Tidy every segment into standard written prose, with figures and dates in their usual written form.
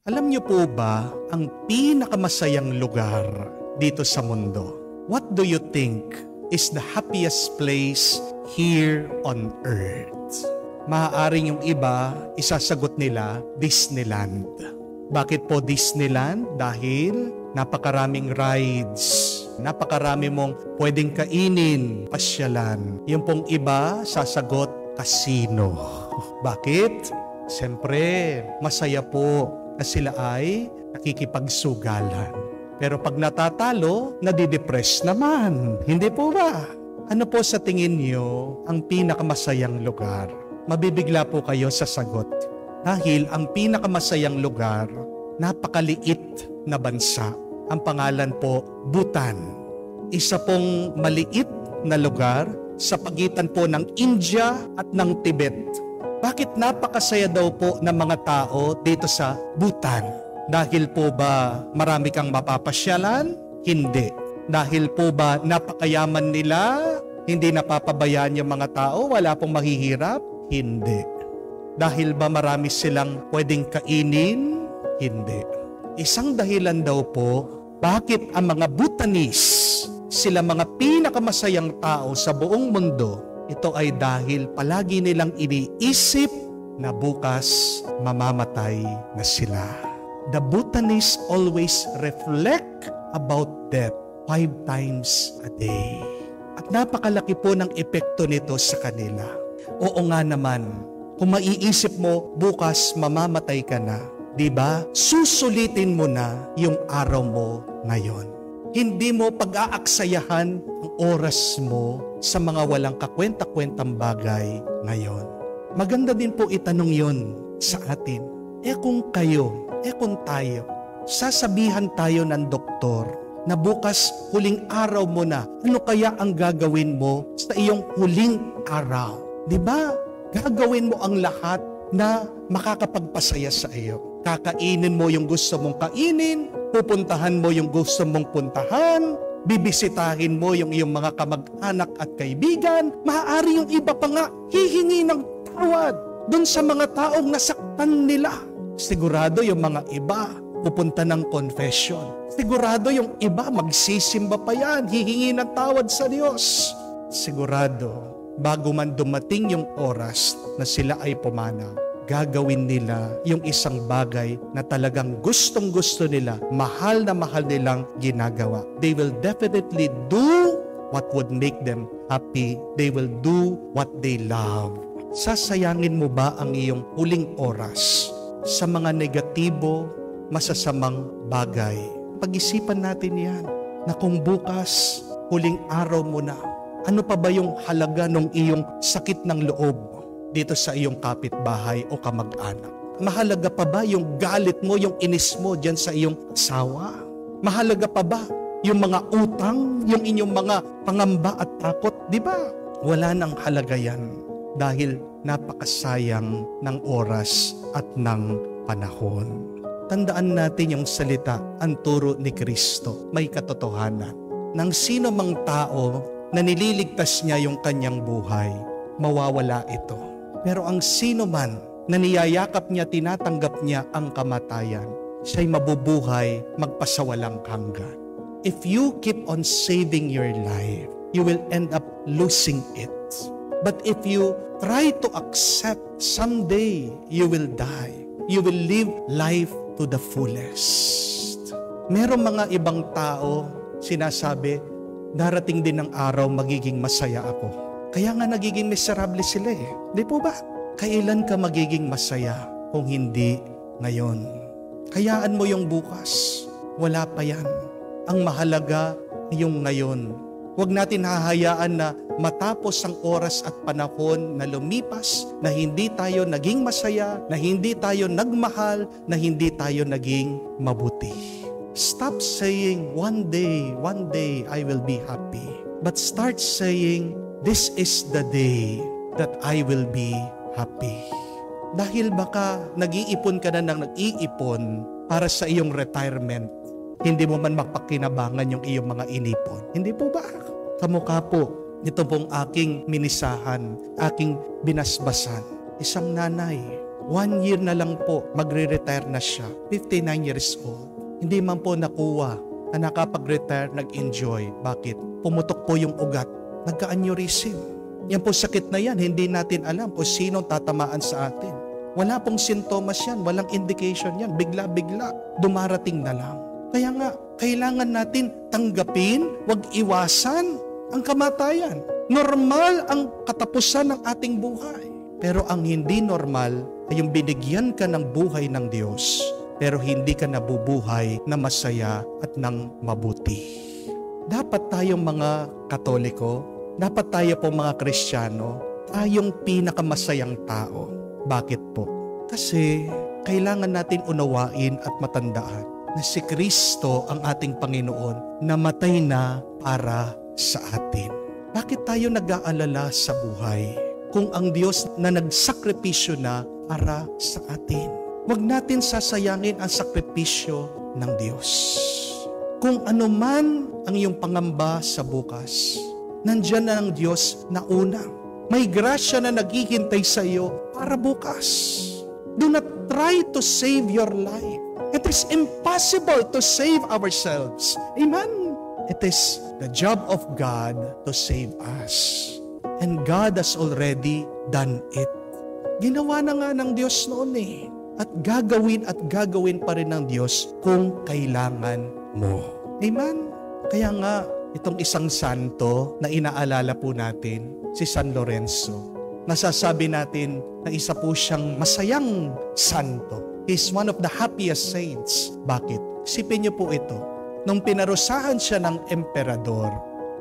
Alam niyo po ba ang pinakamasayang lugar dito sa mundo? What do you think is the happiest place here on earth? Maaaring yung iba, isasagot nila, Disneyland. Bakit po Disneyland? Dahil napakaraming rides, napakarami mong pwedeng kainin, pasyalan. Yung pong iba, sasagot, casino. Bakit? Siyempre, masaya po na sila ay nakikipagsugalan. Pero pag natatalo, nadidepress naman. Hindi po ba? Ano po sa tingin niyo ang pinakamasayang lugar? Mabibigla po kayo sa sagot. Dahil ang pinakamasayang lugar, napakaliit na bansa. Ang pangalan po, Bhutan. Isa pong maliit na lugar sa pagitan po ng India at ng Tibet. Bakit napakasaya daw po ng mga tao dito sa Bhutan? Dahil po ba marami kang mapapasyalan? Hindi. Dahil po ba napakayaman nila? Hindi napapabayaan yung mga tao? Wala pong mahihirap? Hindi. Dahil ba marami silang pwedeng kainin? Hindi. Isang dahilan daw po, bakit ang mga Bhutanese, sila mga pinakamasayang tao sa buong mundo, ito ay dahil palagi nilang iniisip na bukas mamamatay na sila. The Bhutanese always reflect about death 5 times a day. At napakalaki po ng epekto nito sa kanila. Oo nga naman, kung maiisip mo, bukas mamamatay ka na, di ba? Susulitin mo na yung araw mo ngayon. Hindi mo pag-aaksayahan ang oras mo sa mga walang kakwenta-kwentang bagay ngayon. Maganda din po itanong yon sa atin. Kung kayo, kung tayo, sasabihan tayo ng doktor na bukas huling araw mo na, ano kaya ang gagawin mo sa iyong huling araw? Diba? Gagawin mo ang lahat na makakapagpasaya sa iyo. Kakainin mo yung gusto mong kainin, pupuntahan mo yung gusto mong puntahan, bibisitahin mo yung iyong mga kamag-anak at kaibigan, maaari yung iba pa nga hihingi ng tawad dun sa mga taong nasaktan nila. Sigurado yung mga iba pupunta ng confession. Sigurado yung iba magsisimba pa yan, hihingi ng tawad sa Diyos. Sigurado, bago man dumating yung oras na sila ay pumanaw, gagawin nila yung isang bagay na talagang gustong-gusto nila, mahal na mahal nilang ginagawa. They will definitely do what would make them happy. They will do what they love. Sasayangin mo ba ang iyong huling oras sa mga negatibo, masasamang bagay? Pag-isipan natin yan, na kung bukas, huling araw mo na, ano pa ba yung halaga ng iyong sakit ng loob dito sa iyong kapitbahay o kamag-anak? Mahalaga pa ba yung galit mo, yung inis mo dyan sa iyong asawa? Mahalaga pa ba yung mga utang, yung inyong mga pangamba at takot? Di ba? Wala nang halaga yan dahil napakasayang ng oras at ng panahon. Tandaan natin yung salita, ang turo ni Kristo, may katotohanan. Nang sino mang tao na nililigtas niya yung kanyang buhay, mawawala ito. Pero ang sino man na niyayakap niya, tinatanggap niya ang kamatayan, siya'y mabubuhay magpasawalang hanggan. If you keep on saving your life, you will end up losing it. But if you try to accept someday you will die, you will live life to the fullest. Merong mga ibang tao sinasabi, darating din ng araw magiging masaya ako. Kaya nga nagiging miserable sila eh. Di po ba? Kailan ka magiging masaya kung hindi ngayon? Hayaan mo yung bukas. Wala pa yan. Ang mahalaga yung ngayon. Huwag natin hahayaan na matapos ang oras at panahon na lumipas, na hindi tayo naging masaya, na hindi tayo nagmahal, na hindi tayo naging mabuti. Stop saying, one day I will be happy. But start saying, this is the day that I will be happy. Dahil baka nag-iipon ka na ng nag-iipon para sa iyong retirement, hindi mo man mapakinabangan yung iyong mga inipon. Hindi po ba? Kamukha po, ito pong aking minisahan, aking binasbasan. Isang nanay, 1 year na lang po, magre-retire na siya. 59 years old. Hindi man po nakuha na nakapag-retire, nag-enjoy. Bakit? Pumutok po yung ugat. Nagka-aneurysm. Yan po sakit na yan. Hindi natin alam kung sino tatamaan sa atin. Wala pong sintomas yan. Walang indication yan. Bigla-bigla. Dumarating na lang. Kaya nga, kailangan natin tanggapin, wag iwasan ang kamatayan. Normal ang katapusan ng ating buhay. Pero ang hindi normal ay yung binigyan ka ng buhay ng Diyos, pero hindi ka nabubuhay na masaya at ng mabuti. Dapat tayong mga Katoliko, dapat tayo po mga Kristiyano, tayong pinakamasayang tao. Bakit po? Kasi kailangan natin unawain at matandaan na si Kristo ang ating Panginoon, namatay na para sa atin. Bakit tayo nag-aalala sa buhay kung ang Diyos na nagsakripisyo na para sa atin? Huwag natin sasayangin ang sakripisyo ng Diyos. Kung ano man ang iyong pangamba sa bukas, nandyan na ang Diyos na una. May grasya na naghihintay sa iyo para bukas. Do not try to save your life. It is impossible to save ourselves. Amen? It is the job of God to save us. And God has already done it. Ginawa na nga ng Diyos noon eh. At gagawin pa rin ng Diyos kung kailangan mo. Amen? Kaya nga, itong isang santo na inaalala po natin, si San Lorenzo, nasasabi natin na isa po siyang masayang santo. He's one of the happiest saints. Bakit? Isipin niyo po ito. Nung pinarusahan siya ng emperador,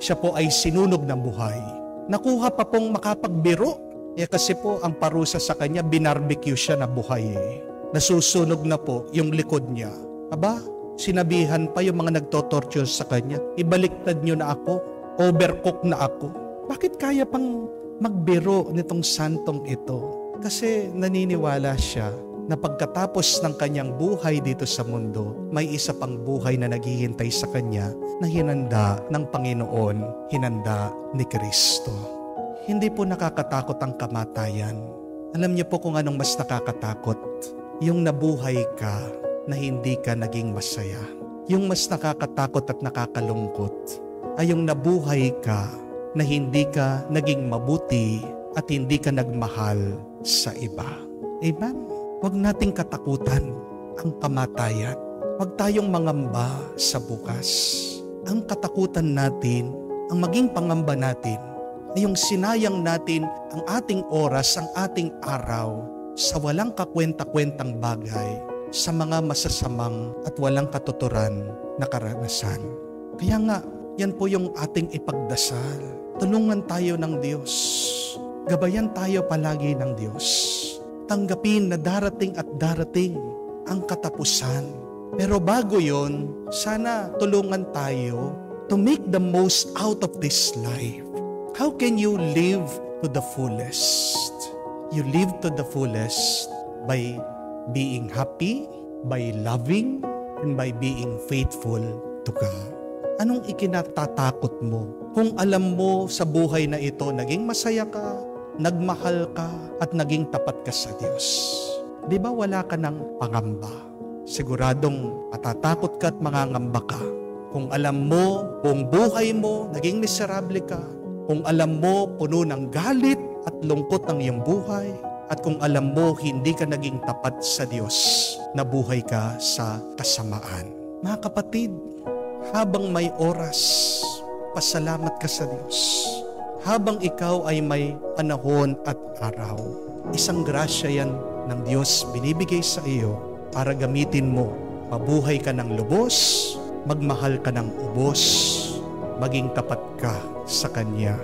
siya po ay sinunog ng buhay. Nakuha pa pong makapagbiro. Kasi po ang parusa sa kanya, binarbecue siya na buhay eh. Nasusunog na po yung likod niya. Aba, sinabihan pa yung mga nagtotorture sa kanya, ibaliktad niyo na ako, overcook na ako. Bakit kaya pang magbiro nitong santong ito? Kasi naniniwala siya na pagkatapos ng kanyang buhay dito sa mundo, may isa pang buhay na naghihintay sa kanya na hinanda ng Panginoon, hinanda ni Kristo. Hindi po nakakatakot ang kamatayan. Alam niyo po kung anong mas nakakatakot? Yung nabuhay ka na hindi ka naging masaya. Yung mas nakakatakot at nakakalungkot ay yung nabuhay ka na hindi ka naging mabuti at hindi ka nagmahal sa iba. Amen? Huwag nating katakutan ang kamatayan. Huwag tayong mangamba sa bukas. Ang katakutan natin, ang maging pangamba natin, ay yung sinayang natin ang ating oras, ang ating araw sa walang kakwenta-kwentang bagay, sa mga masasamang at walang katuturan na karanasan. Kaya nga, yan po yung ating ipagdasal. Tulungan tayo ng Diyos. Gabayan tayo palagi ng Diyos. Tanggapin na darating at darating ang katapusan. Pero bago yon, sana tulungan tayo to make the most out of this life. How can you live to the fullest? You live to the fullest by being happy, by loving, and by being faithful to God. Anong ikinatatakot mo? Kung alam mo sa buhay na ito, naging masaya ka, nagmahal ka, at naging tapat ka sa Diyos. Di ba wala ka ng pangamba? Siguradong matatakot ka at mangangamba ka. Kung alam mo, kung buhay mo, naging miserable ka. Kung alam mo, puno ng galit at lungkot ang iyong buhay. At kung alam mo, hindi ka naging tapat sa Diyos, nabuhay ka sa kasamaan. Mga kapatid, habang may oras, pasalamat ka sa Diyos. Habang ikaw ay may panahon at araw, isang grasya yan ng Diyos binibigay sa iyo para gamitin mo. Mabuhay ka ng lubos, magmahal ka ng ubos, maging tapat ka sa Kanya.